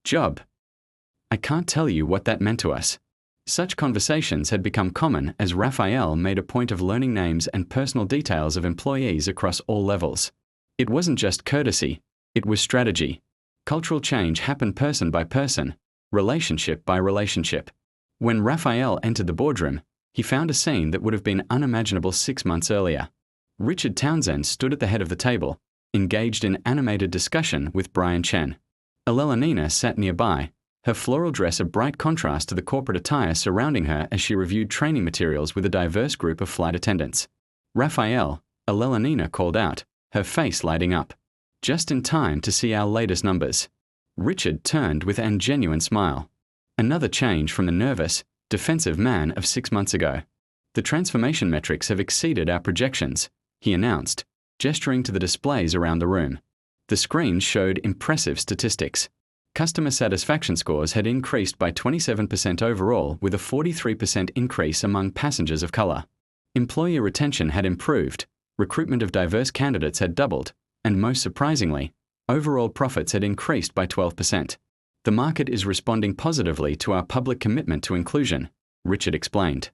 Job. I can't tell you what that meant to us. Such conversations had become common as Raphael made a point of learning names and personal details of employees across all levels. It wasn't just courtesy, it was strategy. Cultural change happened person by person, relationship by relationship. When Raphael entered the boardroom, he found a scene that would have been unimaginable 6 months earlier. Richard Townsend stood at the head of the table, engaged in animated discussion with Brian Chen. Eleanina sat nearby, her floral dress a bright contrast to the corporate attire surrounding her as she reviewed training materials with a diverse group of flight attendants. Raphael, Eleanina called out, her face lighting up. Just in time to see our latest numbers. Richard turned with an genuine smile. Another change from the nervous, defensive man of 6 months ago. The transformation metrics have exceeded our projections, he announced, gesturing to the displays around the room. The screens showed impressive statistics. Customer satisfaction scores had increased by 27% overall, with a 43% increase among passengers of color. Employee retention had improved, recruitment of diverse candidates had doubled, and most surprisingly, overall profits had increased by 12%. The market is responding positively to our public commitment to inclusion, Richard explained.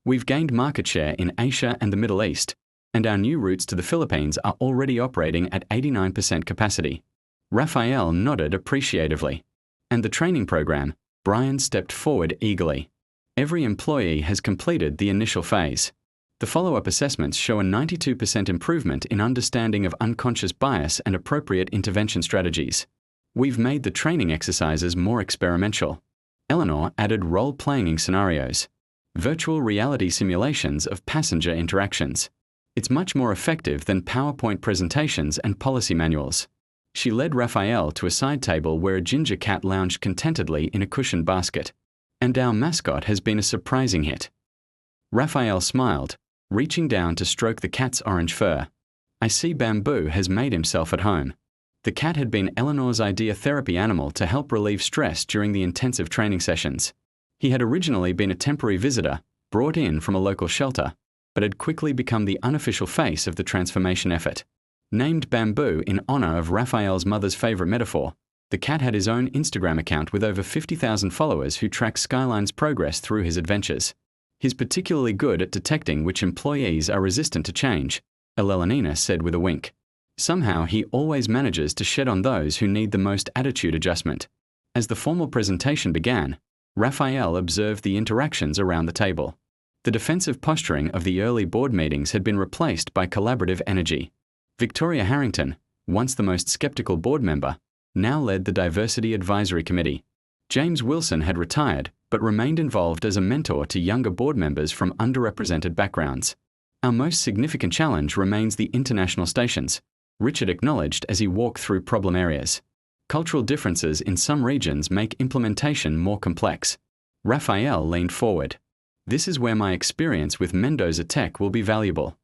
We've gained market share in Asia and the Middle East, and our new routes to the Philippines are already operating at 89% capacity. Raphael nodded appreciatively. And the training program, Brian stepped forward eagerly. Every employee has completed the initial phase. The follow-up assessments show a 92% improvement in understanding of unconscious bias and appropriate intervention strategies. We've made the training exercises more experimental. Eleanor added role-playing scenarios, virtual reality simulations of passenger interactions. It's much more effective than PowerPoint presentations and policy manuals. She led Raphael to a side table where a ginger cat lounged contentedly in a cushioned basket. And our mascot has been a surprising hit. Raphael smiled, reaching down to stroke the cat's orange fur. I see Bamboo has made himself at home. The cat had been Eleanor's idea therapy animal to help relieve stress during the intensive training sessions. He had originally been a temporary visitor, brought in from a local shelter, but had quickly become the unofficial face of the transformation effort. Named Bamboo in honor of Raphael's mother's favorite metaphor, the cat had his own Instagram account with over 50,000 followers who track Skyline's progress through his adventures. He's particularly good at detecting which employees are resistant to change, Eleanina said with a wink. Somehow he always manages to shed on those who need the most attitude adjustment. As the formal presentation began, Raphael observed the interactions around the table. The defensive posturing of the early board meetings had been replaced by collaborative energy. Victoria Harrington, once the most skeptical board member, now led the Diversity Advisory Committee. James Wilson had retired, but remained involved as a mentor to younger board members from underrepresented backgrounds. Our most significant challenge remains the international stations, Richard acknowledged as he walked through problem areas. Cultural differences in some regions make implementation more complex. Raphael leaned forward. This is where my experience with Mendoza Tech will be valuable.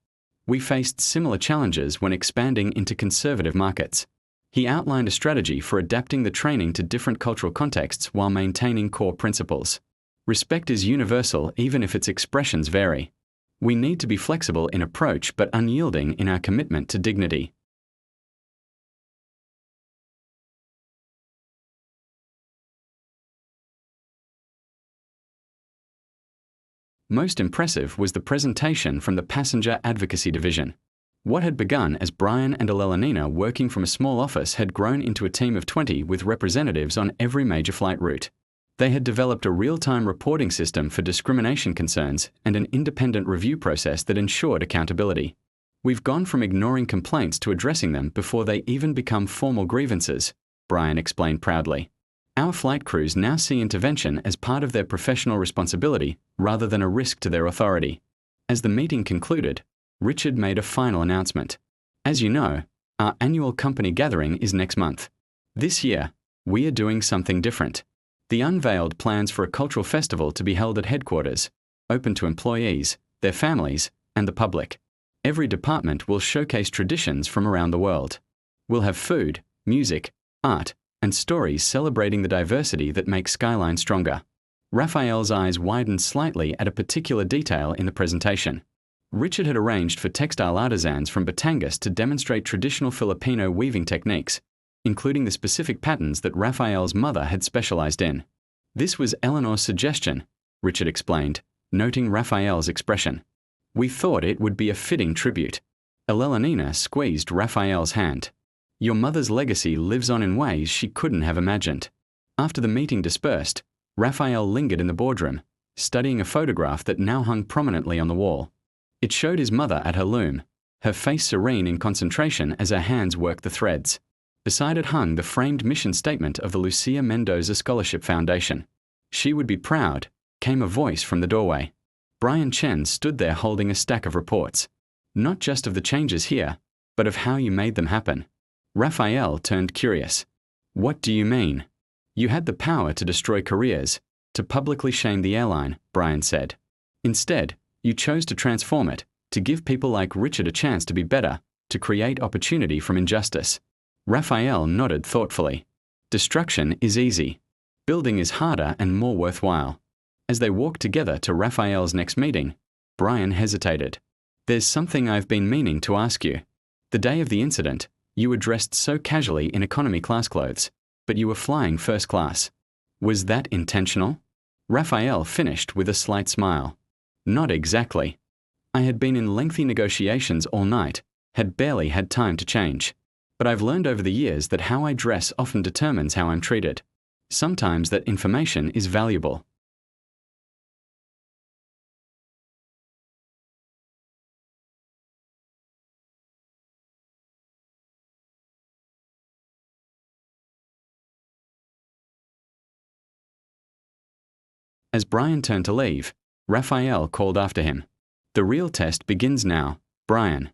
We faced similar challenges when expanding into conservative markets. He outlined a strategy for adapting the training to different cultural contexts while maintaining core principles. Respect is universal even if its expressions vary. We need to be flexible in approach but unyielding in our commitment to dignity. Most impressive was the presentation from the Passenger Advocacy Division. What had begun as Brian and Eleanina working from a small office had grown into a team of 20 with representatives on every major flight route. They had developed a real-time reporting system for discrimination concerns and an independent review process that ensured accountability. We've gone from ignoring complaints to addressing them before they even become formal grievances, Brian explained proudly. Our flight crews now see intervention as part of their professional responsibility rather than a risk to their authority. As the meeting concluded, Richard made a final announcement. As you know, our annual company gathering is next month. This year, we are doing something different. The unveiled plans for a cultural festival to be held at headquarters, open to employees, their families, and the public. Every department will showcase traditions from around the world. We'll have food, music, art, and stories celebrating the diversity that makes Skyline stronger. Raphael's eyes widened slightly at a particular detail in the presentation. Richard had arranged for textile artisans from Batangas to demonstrate traditional Filipino weaving techniques, including the specific patterns that Raphael's mother had specialized in. This was Eleanor's suggestion, Richard explained, noting Raphael's expression. We thought it would be a fitting tribute. Eleanor squeezed Raphael's hand. Your mother's legacy lives on in ways she couldn't have imagined. After the meeting dispersed, Raphael lingered in the boardroom, studying a photograph that now hung prominently on the wall. It showed his mother at her loom, her face serene in concentration as her hands worked the threads. Beside it hung the framed mission statement of the Lucia Mendoza Scholarship Foundation. She would be proud, came a voice from the doorway. Brian Chen stood there holding a stack of reports. Not just of the changes here, but of how you made them happen. Raphael turned curious. What do you mean? You had the power to destroy careers, to publicly shame the airline, Brian said. Instead, you chose to transform it, to give people like Richard a chance to be better, to create opportunity from injustice. Raphael nodded thoughtfully. Destruction is easy. Building is harder and more worthwhile. As they walked together to Raphael's next meeting, Brian hesitated. There's something I've been meaning to ask you. The day of the incident, you were dressed so casually in economy class clothes, but you were flying first class. Was that intentional? Raphael finished with a slight smile. Not exactly. I had been in lengthy negotiations all night, had barely had time to change. But I've learned over the years that how I dress often determines how I'm treated. Sometimes that information is valuable. As Brian turned to leave, Raphael called after him. The real test begins now, Brian.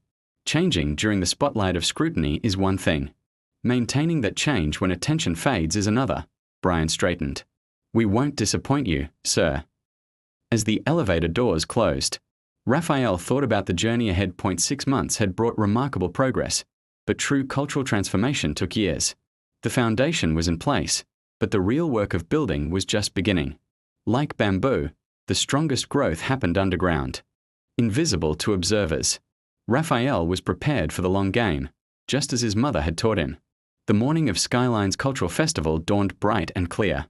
Changing during the spotlight of scrutiny is one thing. Maintaining that change when attention fades is another, Brian straightened. We won't disappoint you, sir. As the elevator doors closed, Raphael thought about the journey ahead. 6 months had brought remarkable progress, but true cultural transformation took years. The foundation was in place, but the real work of building was just beginning. Like bamboo, the strongest growth happened underground. Invisible to observers. Raphael was prepared for the long game, just as his mother had taught him. The morning of Skyline's cultural festival dawned bright and clear.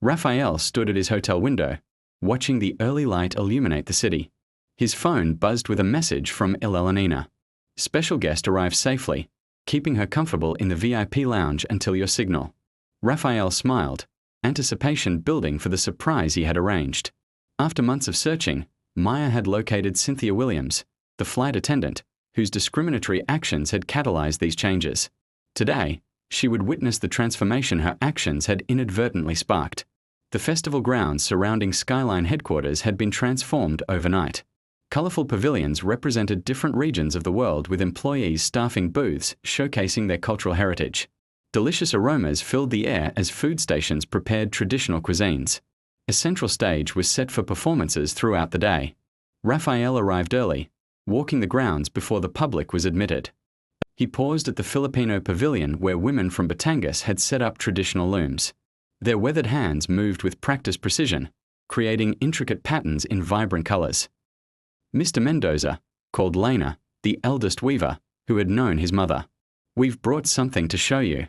Raphael stood at his hotel window, watching the early light illuminate the city. His phone buzzed with a message from Eleanor. Special guest arrived safely, keeping her comfortable in the VIP lounge until your signal. Raphael smiled, anticipation building for the surprise he had arranged. After months of searching, Maya had located Cynthia Williams, the flight attendant, whose discriminatory actions had catalyzed these changes. Today, she would witness the transformation her actions had inadvertently sparked. The festival grounds surrounding Skyline headquarters had been transformed overnight. Colorful pavilions represented different regions of the world with employees staffing booths showcasing their cultural heritage. Delicious aromas filled the air as food stations prepared traditional cuisines. A central stage was set for performances throughout the day. Raphael arrived early, walking the grounds before the public was admitted. He paused at the Filipino pavilion where women from Batangas had set up traditional looms. Their weathered hands moved with practiced precision, creating intricate patterns in vibrant colors. Mr. Mendoza called Lena, the eldest weaver, who had known his mother. We've brought something to show you.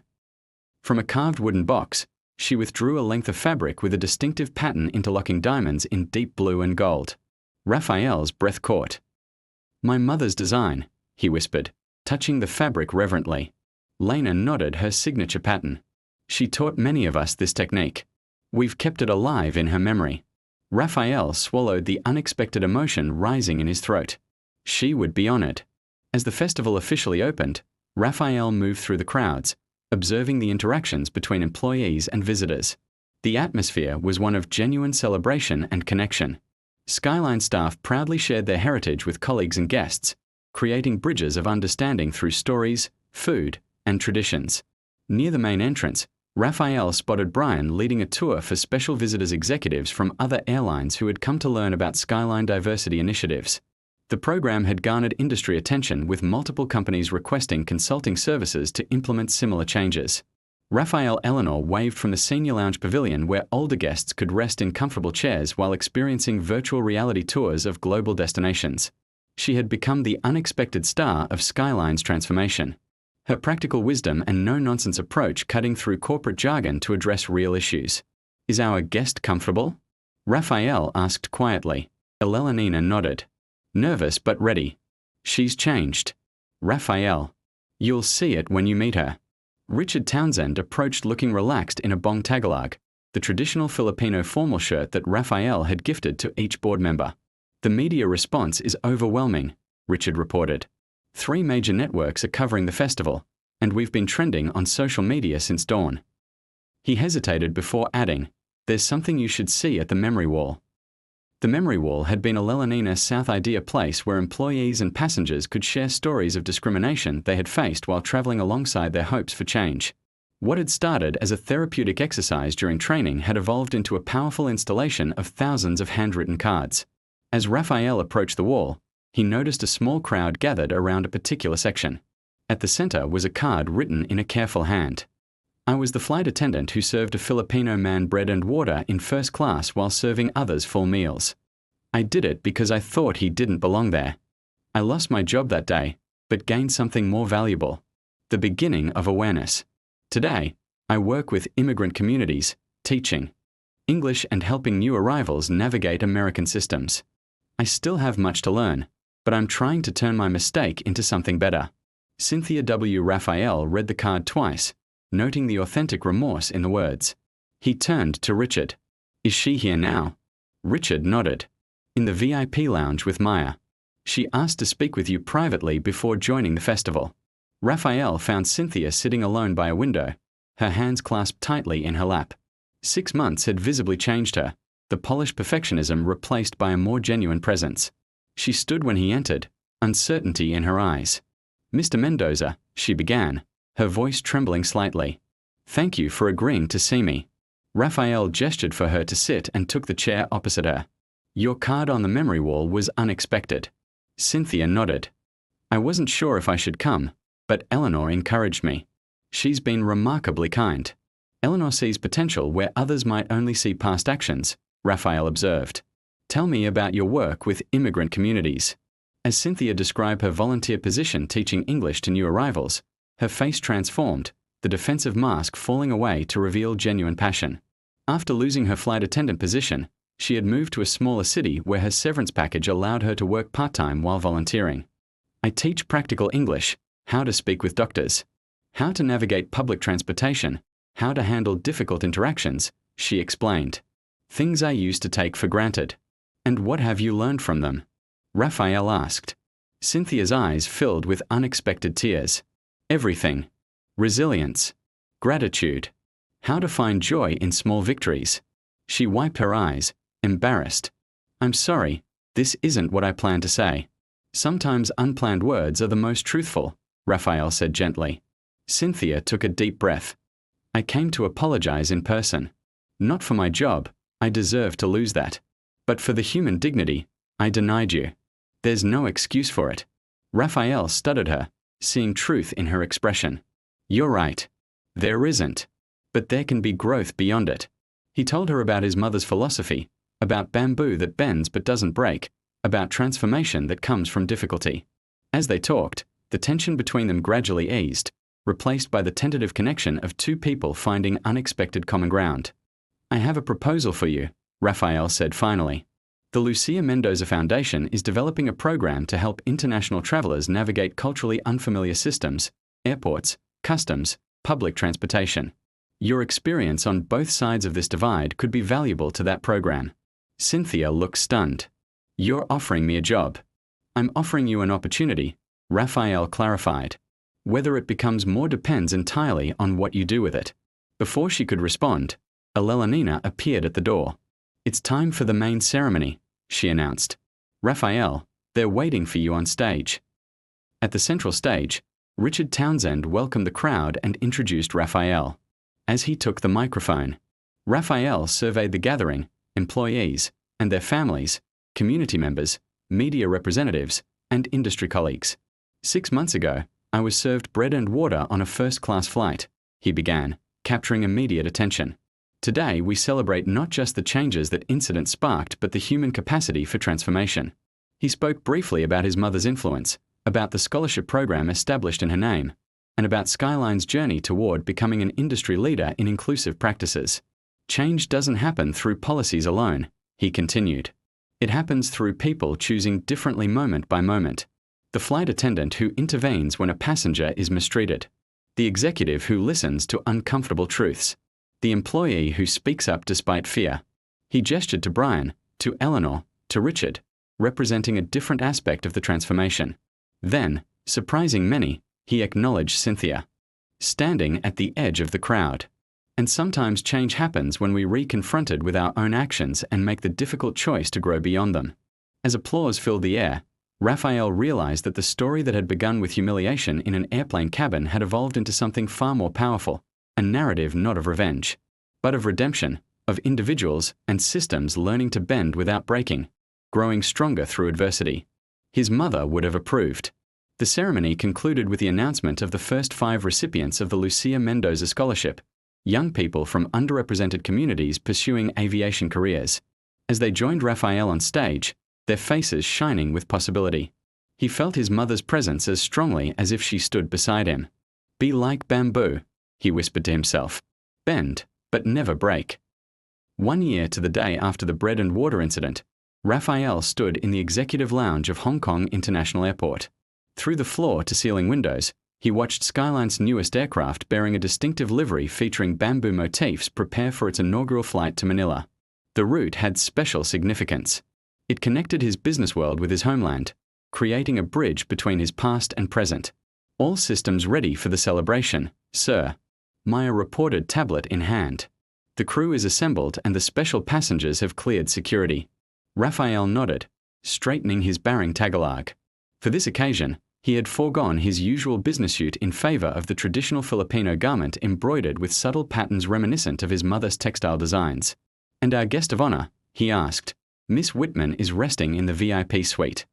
From a carved wooden box, she withdrew a length of fabric with a distinctive pattern interlocking diamonds in deep blue and gold. Raphael's breath caught. My mother's design, he whispered, touching the fabric reverently. Lena nodded her signature pattern. She taught many of us this technique. We've kept it alive in her memory. Raphael swallowed the unexpected emotion rising in his throat. She would be honored. As the festival officially opened, Raphael moved through the crowds, observing the interactions between employees and visitors. The atmosphere was one of genuine celebration and connection. Skyline staff proudly shared their heritage with colleagues and guests, creating bridges of understanding through stories, food, and traditions. Near the main entrance, Raphael spotted Brian leading a tour for special visitors executives from other airlines who had come to learn about Skyline diversity initiatives. The program had garnered industry attention with multiple companies requesting consulting services to implement similar changes. Raphael Eleanor waved from the senior lounge pavilion where older guests could rest in comfortable chairs while experiencing virtual reality tours of global destinations. She had become the unexpected star of Skyline's transformation. her practical wisdom and no-nonsense approach cutting through corporate jargon to address real issues. "Is our guest comfortable?" Raphael asked quietly. Elena nodded. "Nervous but ready." "She's changed." Raphael. "You'll see it when you meet her." Richard Townsend approached looking relaxed in a bong tagalog, the traditional Filipino formal shirt that Raphael had gifted to each board member. "The media response is overwhelming," Richard reported. "3 major networks are covering the festival, and we've been trending on social media since dawn." He hesitated before adding, "There's something you should see at the memory wall." The memory wall had been a Leonina South Idea place where employees and passengers could share stories of discrimination they had faced while traveling alongside their hopes for change. What had started as a therapeutic exercise during training had evolved into a powerful installation of thousands of handwritten cards. As Raphael approached the wall, he noticed a small crowd gathered around a particular section. At the center was a card written in a careful hand. "I was the flight attendant who served a Filipino man bread and water in first class while serving others full meals. I did it because I thought he didn't belong there. I lost my job that day, but gained something more valuable: the beginning of awareness. Today, I work with immigrant communities, teaching English and helping new arrivals navigate American systems. I still have much to learn, but I'm trying to turn my mistake into something better." Cynthia W. Raphael read the card twice, noting the authentic remorse in the words. He turned to Richard. "Is she here now?" Richard nodded. "In the VIP lounge with Maya. She asked to speak with you privately before joining the festival." Raphael found Cynthia sitting alone by a window, her hands clasped tightly in her lap. 6 months had visibly changed her, the polished perfectionism replaced by a more genuine presence. She stood when he entered, uncertainty in her eyes. "Mr. Mendoza," she began, her voice trembling slightly. "Thank you for agreeing to see me." Raphael gestured for her to sit and took the chair opposite her. "Your card on the memory wall was unexpected." Cynthia nodded. "I wasn't sure if I should come, but Eleanor encouraged me. She's been remarkably kind." "Eleanor sees potential where others might only see past actions," Raphael observed. "Tell me about your work with immigrant communities." As Cynthia described her volunteer position teaching English to new arrivals, her face transformed, the defensive mask falling away to reveal genuine passion. After losing her flight attendant position, she had moved to a smaller city where her severance package allowed her to work part-time while volunteering. "I teach practical English, how to speak with doctors, how to navigate public transportation, how to handle difficult interactions," she explained. "Things I used to take for granted." "And what have you learned from them?" Raphael asked. Cynthia's eyes filled with unexpected tears. "Everything. Resilience. Gratitude. How to find joy in small victories." She wiped her eyes, embarrassed. "I'm sorry, this isn't what I planned to say." "Sometimes unplanned words are the most truthful," Raphael said gently. Cynthia took a deep breath. "I came to apologize in person. Not for my job, I deserve to lose that. But for the human dignity, I denied you. There's no excuse for it." Raphael studied her, seeing truth in her expression. "You're right. There isn't. But there can be growth beyond it." He told her about his mother's philosophy, about bamboo that bends but doesn't break, about transformation that comes from difficulty. As they talked, the tension between them gradually eased, replaced by the tentative connection of 2 people finding unexpected common ground. "I have a proposal for you," Raphael said finally. "The Lucia Mendoza Foundation is developing a program to help international travelers navigate culturally unfamiliar systems, airports, customs, public transportation. Your experience on both sides of this divide could be valuable to that program." Cynthia looked stunned. "You're offering me a job." "I'm offering you an opportunity," Raphael clarified. "Whether it becomes more depends entirely on what you do with it." Before she could respond, Elena appeared at the door. "It's time for the main ceremony," she announced. "Raphael, they're waiting for you on stage." At the central stage, Richard Townsend welcomed the crowd and introduced Raphael. As he took the microphone, Raphael surveyed the gathering, employees, and their families, community members, media representatives, and industry colleagues. 6 months ago, I was served bread and water on a first-class flight, he began, capturing immediate attention. Today, we celebrate not just the changes that incident sparked, but the human capacity for transformation. He spoke briefly about his mother's influence, about the scholarship program established in her name, and about Skyline's journey toward becoming an industry leader in inclusive practices. Change doesn't happen through policies alone, he continued. It happens through people choosing differently moment by moment. The flight attendant who intervenes when a passenger is mistreated. The executive who listens to uncomfortable truths. The employee who speaks up despite fear. He gestured to Brian, to Eleanor, to Richard, representing a different aspect of the transformation. Then, surprising many, he acknowledged Cynthia, standing at the edge of the crowd. And sometimes change happens when we re-confronted with our own actions and make the difficult choice to grow beyond them. As applause filled the air, Raphael realized that the story that had begun with humiliation in an airplane cabin had evolved into something far more powerful, a narrative not of revenge, but of redemption, of individuals and systems learning to bend without breaking, growing stronger through adversity. His mother would have approved. The ceremony concluded with the announcement of the first 5 recipients of the Lucia Mendoza Scholarship, young people from underrepresented communities pursuing aviation careers. As they joined Raphael on stage, their faces shining with possibility. He felt his mother's presence as strongly as if she stood beside him. Be like bamboo, he whispered to himself. Bend, but never break. 1 year to the day after the bread and water incident, Raphael stood in the executive lounge of Hong Kong International Airport. Through the floor-to-ceiling windows, he watched Skyline's newest aircraft bearing a distinctive livery featuring bamboo motifs prepare for its inaugural flight to Manila. The route had special significance. It connected his business world with his homeland, creating a bridge between his past and present. All systems ready for the celebration, sir, Maya reported, tablet in hand. The crew is assembled and the special passengers have cleared security. Raphael nodded, straightening his barring Tagalog. For this occasion, he had foregone his usual business suit in favor of the traditional Filipino garment embroidered with subtle patterns reminiscent of his mother's textile designs. And our guest of honor, he asked. Miss Whitman is resting in the VIP suite.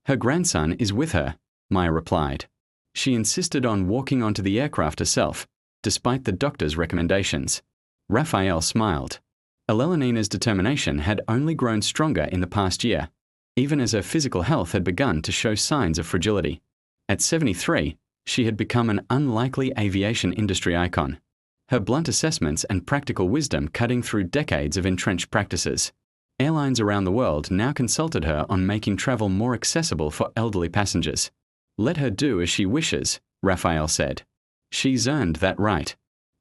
Her grandson is with her, Maya replied. She insisted on walking onto the aircraft herself, despite the doctor's recommendations. Raphael smiled. Eleonina's determination had only grown stronger in the past year, even as her physical health had begun to show signs of fragility. At 73, she had become an unlikely aviation industry icon. Her blunt assessments and practical wisdom cutting through decades of entrenched practices. Airlines around the world now consulted her on making travel more accessible for elderly passengers. Let her do as she wishes, Raphael said. She's earned that right.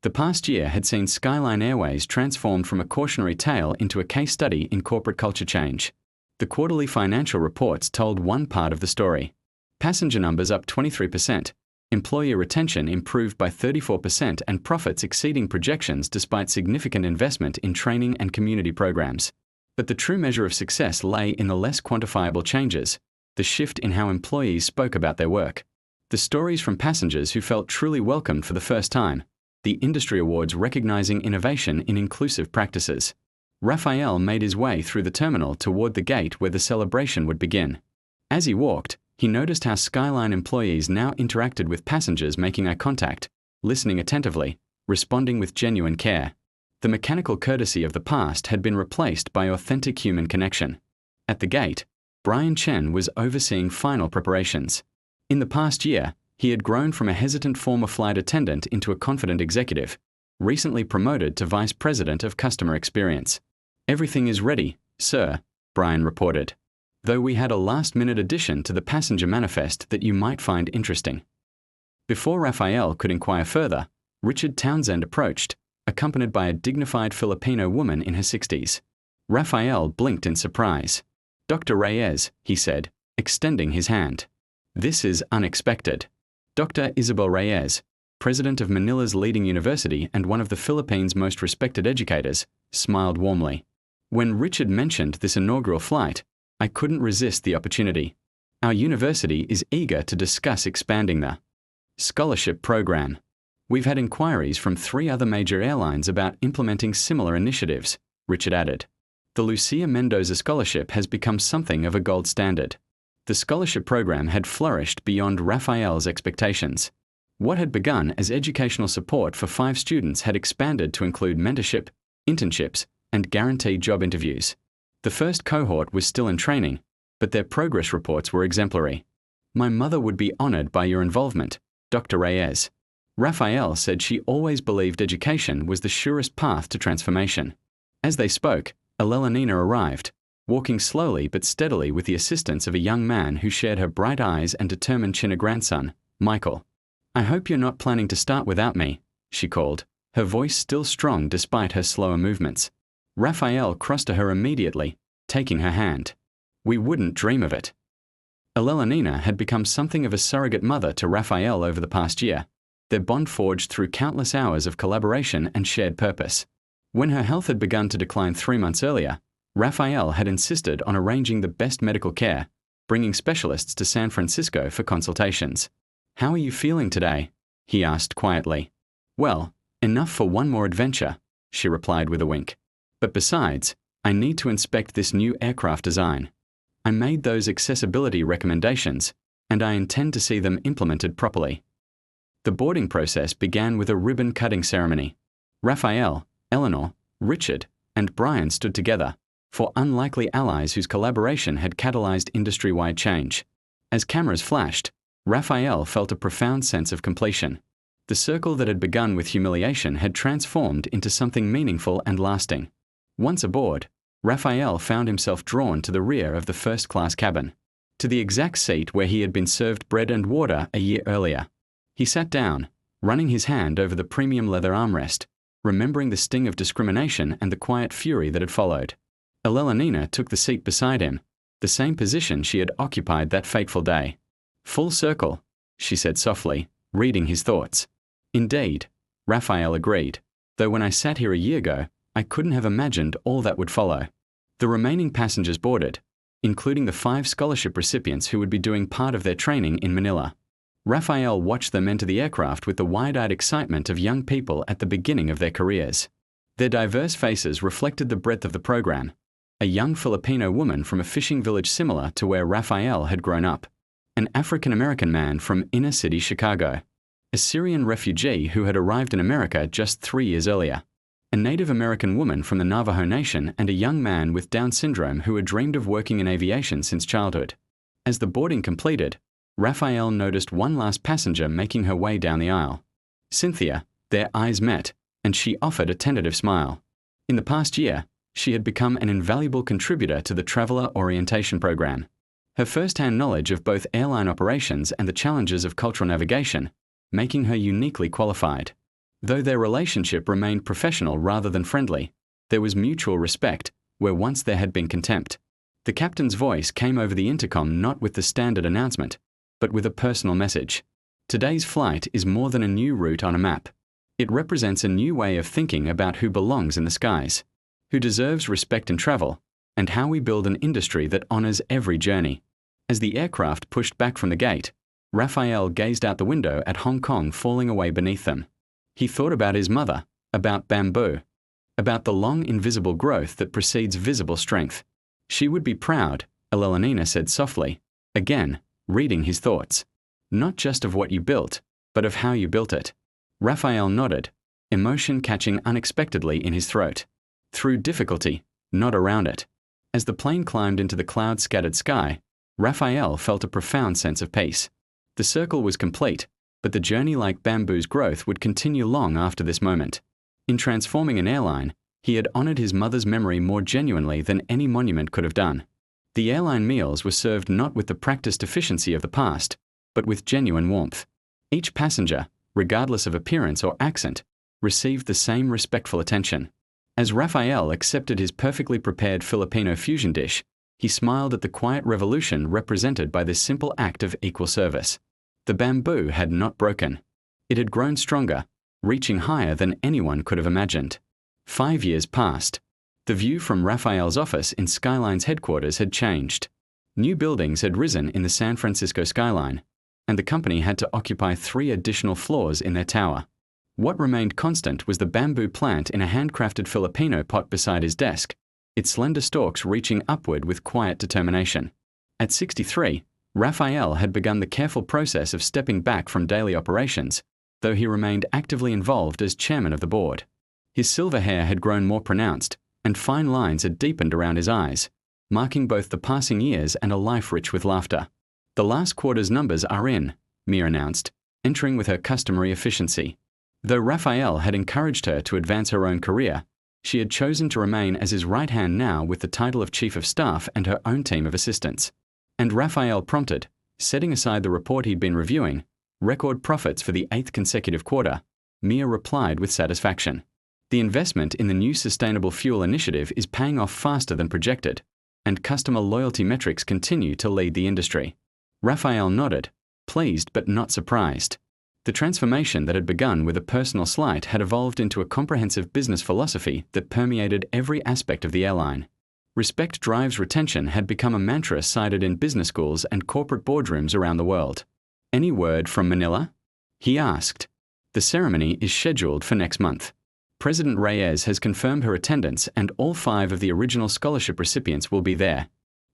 The past year had seen Skyline Airways transformed from a cautionary tale into a case study in corporate culture change. The quarterly financial reports told one part of the story. Passenger numbers up 23%, employee retention improved by 34% and profits exceeding projections despite significant investment in training and community programs. But the true measure of success lay in the less quantifiable changes, the shift in how employees spoke about their work. The stories from passengers who felt truly welcomed for the first time, the industry awards recognizing innovation in inclusive practices. Raphael made his way through the terminal toward the gate where the celebration would begin. As he walked, he noticed how Skyline employees now interacted with passengers, making eye contact, listening attentively, responding with genuine care. The mechanical courtesy of the past had been replaced by authentic human connection. At the gate, Brian Chen was overseeing final preparations. In the past year, he had grown from a hesitant former flight attendant into a confident executive, recently promoted to vice president of customer experience. Everything is ready, sir, Brian reported, though we had a last-minute addition to the passenger manifest that you might find interesting. Before Raphael could inquire further, Richard Townsend approached, accompanied by a dignified Filipino woman in her 60s. Raphael blinked in surprise. Dr. Reyes, he said, extending his hand. This is unexpected. Dr. Isabel Reyes, president of Manila's leading university and one of the Philippines' most respected educators, smiled warmly. When Richard mentioned this inaugural flight, I couldn't resist the opportunity. Our university is eager to discuss expanding the scholarship program. We've had inquiries from 3 other major airlines about implementing similar initiatives, Richard added. The Lucia Mendoza Scholarship has become something of a gold standard. The scholarship program had flourished beyond Raphael's expectations. What had begun as educational support for 5 students had expanded to include mentorship, internships, and guaranteed job interviews. The first cohort was still in training, but their progress reports were exemplary. My mother would be honored by your involvement, Dr. Reyes. Raphael said she always believed education was the surest path to transformation. As they spoke, Elena arrived, walking slowly but steadily with the assistance of a young man who shared her bright eyes and determined chin, a grandson, Michael. "I hope you're not planning to start without me," she called, her voice still strong despite her slower movements. Raphael crossed to her immediately, taking her hand. "We wouldn't dream of it." Elena had become something of a surrogate mother to Raphael over the past year, their bond forged through countless hours of collaboration and shared purpose. When her health had begun to decline 3 months earlier, Raphael had insisted on arranging the best medical care, bringing specialists to San Francisco for consultations. "How are you feeling today?" he asked quietly. "Well, enough for one more adventure," she replied with a wink. "But besides, I need to inspect this new aircraft design. I made those accessibility recommendations, and I intend to see them implemented properly." The boarding process began with a ribbon-cutting ceremony. Raphael, Eleanor, Richard, and Brian stood together, 4 unlikely allies whose collaboration had catalyzed industry-wide change. As cameras flashed, Raphael felt a profound sense of completion. The circle that had begun with humiliation had transformed into something meaningful and lasting. Once aboard, Raphael found himself drawn to the rear of the first-class cabin, to the exact seat where he had been served bread and water a year earlier. He sat down, running his hand over the premium leather armrest, remembering the sting of discrimination and the quiet fury that had followed. Elena took the seat beside him, the same position she had occupied that fateful day. "Full circle," she said softly, reading his thoughts. "Indeed," Raphael agreed, "though when I sat here a year ago, I couldn't have imagined all that would follow." The remaining passengers boarded, including the 5 scholarship recipients who would be doing part of their training in Manila. Raphael watched them enter the aircraft with the wide-eyed excitement of young people at the beginning of their careers. Their diverse faces reflected the breadth of the program. A young Filipino woman from a fishing village similar to where Raphael had grown up, an African-American man from inner-city Chicago, a Syrian refugee who had arrived in America just 3 years earlier, a Native American woman from the Navajo Nation, and a young man with Down syndrome who had dreamed of working in aviation since childhood. As the boarding completed, Raphael noticed one last passenger making her way down the aisle. Cynthia, their eyes met, and she offered a tentative smile. In the past year, she had become an invaluable contributor to the Traveler Orientation Program. Her first-hand knowledge of both airline operations and the challenges of cultural navigation, making her uniquely qualified. Though their relationship remained professional rather than friendly, there was mutual respect, where once there had been contempt. The captain's voice came over the intercom not with the standard announcement, but with a personal message. "Today's flight is more than a new route on a map. It represents a new way of thinking about who belongs in the skies, who deserves respect in travel, and how we build an industry that honors every journey." As the aircraft pushed back from the gate, Raphael gazed out the window at Hong Kong falling away beneath them. He thought about his mother, about bamboo, about the long invisible growth that precedes visible strength. "She would be proud," Elena said softly, again, reading his thoughts. "Not just of what you built, but of how you built it." Raphael nodded, emotion catching unexpectedly in his throat. Through difficulty, not around it. As the plane climbed into the cloud-scattered sky, Raphael felt a profound sense of peace. The circle was complete, but the journey like bamboo's growth would continue long after this moment. In transforming an airline, he had honored his mother's memory more genuinely than any monument could have done. The airline meals were served not with the practiced efficiency of the past, but with genuine warmth. Each passenger, regardless of appearance or accent, received the same respectful attention. As Raphael accepted his perfectly prepared Filipino fusion dish, he smiled at the quiet revolution represented by this simple act of equal service. The bamboo had not broken. It had grown stronger, reaching higher than anyone could have imagined. 5 years passed. The view from Raphael's office in Skyline's headquarters had changed. New buildings had risen in the San Francisco skyline, and the company had to occupy 3 additional floors in their tower. What remained constant was the bamboo plant in a handcrafted Filipino pot beside his desk, its slender stalks reaching upward with quiet determination. At 63, Raphael had begun the careful process of stepping back from daily operations, though he remained actively involved as chairman of the board. His silver hair had grown more pronounced, and fine lines had deepened around his eyes, marking both the passing years and a life rich with laughter. "The last quarter's numbers are in," Mia announced, entering with her customary efficiency. Though Raphael had encouraged her to advance her own career, she had chosen to remain as his right hand now with the title of Chief of Staff and her own team of assistants. And Raphael prompted, setting aside the report he'd been reviewing, record profits for the 8th consecutive quarter. Mia replied with satisfaction. The investment in the new sustainable fuel initiative is paying off faster than projected, and customer loyalty metrics continue to lead the industry. Raphael nodded, pleased but not surprised. The transformation that had begun with a personal slight had evolved into a comprehensive business philosophy that permeated every aspect of the airline. Respect drives retention had become a mantra cited in business schools and corporate boardrooms around the world. Any word from Manila? He asked. The ceremony is scheduled for next month. President Reyes has confirmed her attendance and all 5 of the original scholarship recipients will be there.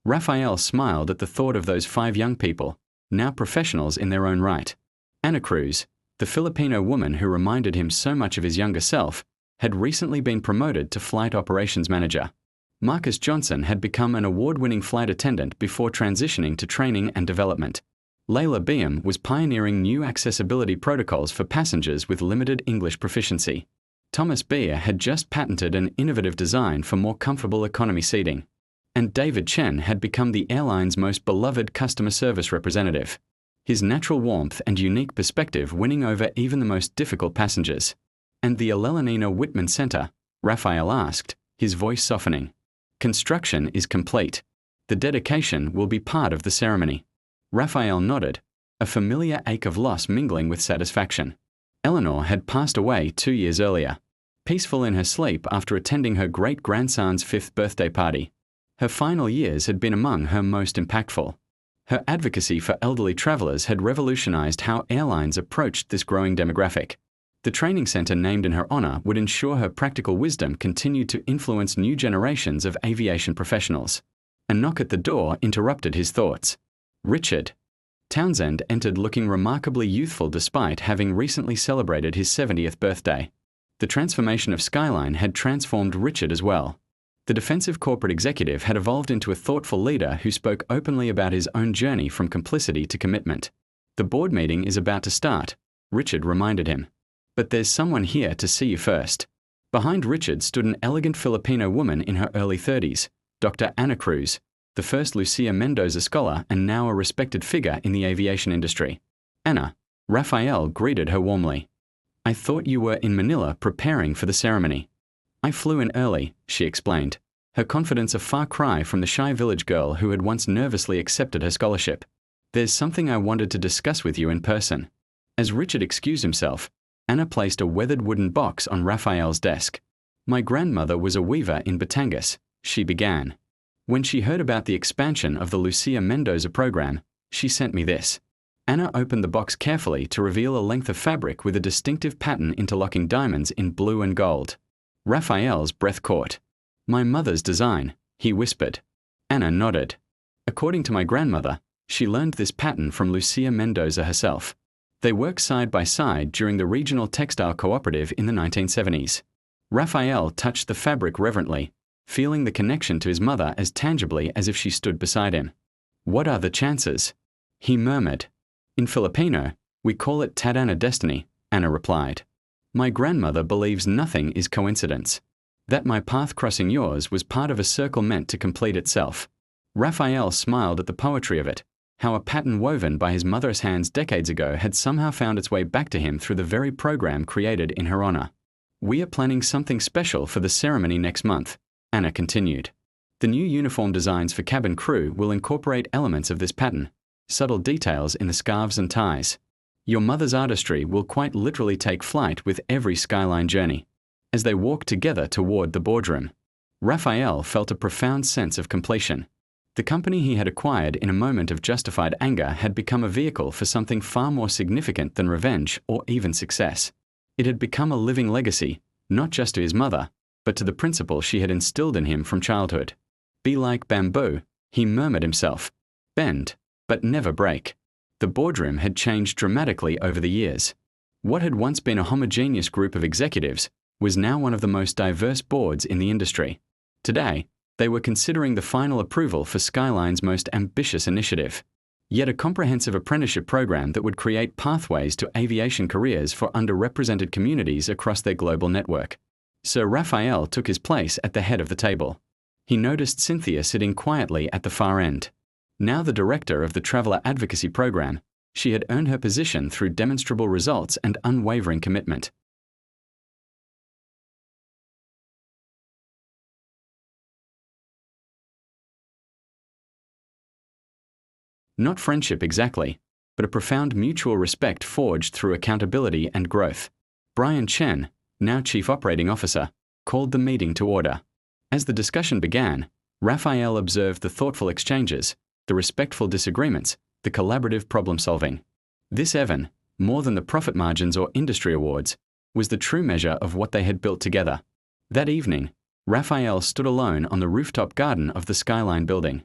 Raphael smiled at the thought of those 5 young people, now professionals in their own right. Ana Cruz, the Filipino woman who reminded him so much of his younger self, had recently been promoted to Flight Operations Manager. Marcus Johnson had become an award-winning flight attendant before transitioning to training and development. Layla Beam was pioneering new accessibility protocols for passengers with limited English proficiency. Thomas Beer had just patented an innovative design for more comfortable economy seating. And David Chen had become the airline's most beloved customer service representative. His natural warmth and unique perspective winning over even the most difficult passengers. And the Eleanina Whitman Center? Raphael asked, his voice softening. Construction is complete. The dedication will be part of the ceremony. Raphael nodded, a familiar ache of loss mingling with satisfaction. Eleanor had passed away 2 years earlier, peaceful in her sleep after attending her great-grandson's 5th birthday party. Her final years had been among her most impactful. Her advocacy for elderly travelers had revolutionized how airlines approached this growing demographic. The training center named in her honor would ensure her practical wisdom continued to influence new generations of aviation professionals. A knock at the door interrupted his thoughts. Richard. Townsend entered looking remarkably youthful despite having recently celebrated his 70th birthday. The transformation of Skyline had transformed Richard as well. The defensive corporate executive had evolved into a thoughtful leader who spoke openly about his own journey from complicity to commitment. The board meeting is about to start, Richard reminded him. But there's someone here to see you first. Behind Richard stood an elegant Filipino woman in her early 30s, Dr. Ana Cruz, the first Lucia Mendoza scholar and now a respected figure in the aviation industry. Ana, Raphael greeted her warmly. I thought you were in Manila preparing for the ceremony. I flew in early, she explained, her confidence a far cry from the shy village girl who had once nervously accepted her scholarship. There's something I wanted to discuss with you in person. As Richard excused himself, Ana placed a weathered wooden box on Raphael's desk. My grandmother was a weaver in Batangas, she began. When she heard about the expansion of the Lucia Mendoza program, she sent me this. Ana opened the box carefully to reveal a length of fabric with a distinctive pattern interlocking diamonds in blue and gold. Raphael's breath caught. My mother's design, he whispered. Ana nodded. According to my grandmother, she learned this pattern from Lucia Mendoza herself. They worked side by side during the regional textile cooperative in the 1970s. Raphael touched the fabric reverently, feeling the connection to his mother as tangibly as if she stood beside him. What are the chances? He murmured. In Filipino, we call it tadhana destiny, Ana replied. My grandmother believes nothing is coincidence. That my path crossing yours was part of a circle meant to complete itself. Raphael smiled at the poetry of it, how a pattern woven by his mother's hands decades ago had somehow found its way back to him through the very program created in her honor. We are planning something special for the ceremony next month, Ana continued. The new uniform designs for cabin crew will incorporate elements of this pattern, subtle details in the scarves and ties. Your mother's artistry will quite literally take flight with every Skyline journey. As they walked together toward the boardroom, Raphael felt a profound sense of completion. The company he had acquired in a moment of justified anger had become a vehicle for something far more significant than revenge or even success. It had become a living legacy, not just to his mother, but to the principle she had instilled in him from childhood. Be like bamboo, he murmured himself. Bend, but never break. The boardroom had changed dramatically over the years. What had once been a homogeneous group of executives was now one of the most diverse boards in the industry. Today, they were considering the final approval for Skyline's most ambitious initiative. yet a comprehensive apprenticeship program that would create pathways to aviation careers for underrepresented communities across their global network. Sir Raphael took his place at the head of the table. He noticed Cynthia sitting quietly at the far end. Now the director of the Traveller Advocacy Program, she had earned her position through demonstrable results and unwavering commitment. Not friendship exactly, but a profound mutual respect forged through accountability and growth. Brian Chen, now Chief Operating Officer, called the meeting to order. As the discussion began, Raphael observed the thoughtful exchanges, the respectful disagreements, the collaborative problem-solving. This, Evan, more than the profit margins or industry awards, was the true measure of what they had built together. That evening, Raphael stood alone on the rooftop garden of the Skyline building.